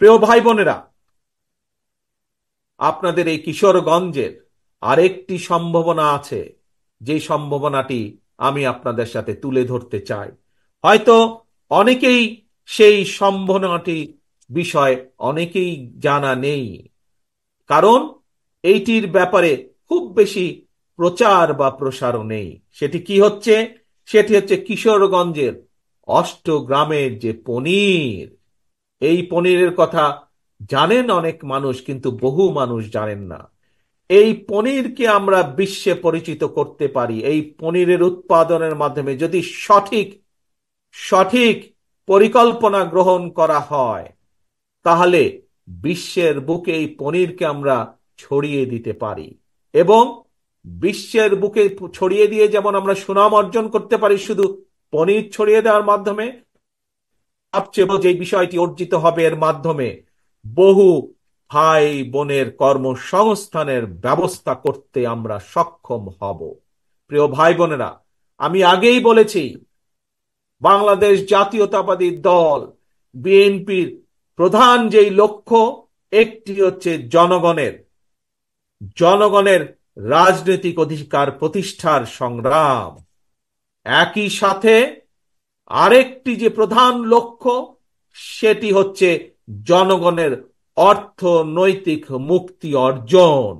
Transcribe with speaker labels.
Speaker 1: প্রিয় ভাই বোনেরা, আপনাদের এই কিশোরগঞ্জের আরেকটি সম্ভাবনা আছে, যে সম্ভাবনাটি আমি আপনাদের সাথে তুলে ধরতে চাই। হয়তো অনেকেই সেই সম্ভাবনাটি বিষয় অনেকেই জানা নেই, কারণ এইটির ব্যাপারে খুব বেশি প্রচার বা প্রসারও নেই। সেটি কি হচ্ছে? সেটি হচ্ছে কিশোরগঞ্জের অষ্টগ্রামের যে পনির। এই পনিরের কথা জানেন অনেক মানুষ, কিন্তু বহু মানুষ জানেন না। এই পনিরকে আমরা বিশ্বে পরিচিত করতে পারি এই পনিরের উৎপাদনের মাধ্যমে, যদি সঠিক সঠিক পরিকল্পনা গ্রহণ করা হয়, তাহলে বিশ্বের বুকে এই পনিরকে আমরা ছড়িয়ে দিতে পারি। এবং বিশ্বের বুকে ছড়িয়ে দিয়ে যেমন আমরা সুনাম অর্জন করতে পারি শুধু পনির ছড়িয়ে দেওয়ার মাধ্যমে, সবচেয়ে বড় যে বিষয়টি অর্জিত হবে এর মাধ্যমে, বহু ভাই বোনের কর্মসংস্থানের ব্যবস্থা করতে আমরা সক্ষম হব। প্রিয় ভাই বোনেরা, আমি আগেই বলেছি, বাংলাদেশ জাতীয়তাবাদী দল বিএনপির প্রধান যেই লক্ষ্য, একটি হচ্ছে জনগণের জনগণের রাজনৈতিক অধিকার প্রতিষ্ঠার সংগ্রাম। একই সাথে আরেকটি যে প্রধান লক্ষ্য, সেটি হচ্ছে জনগণের অর্থনৈতিক মুক্তি অর্জন।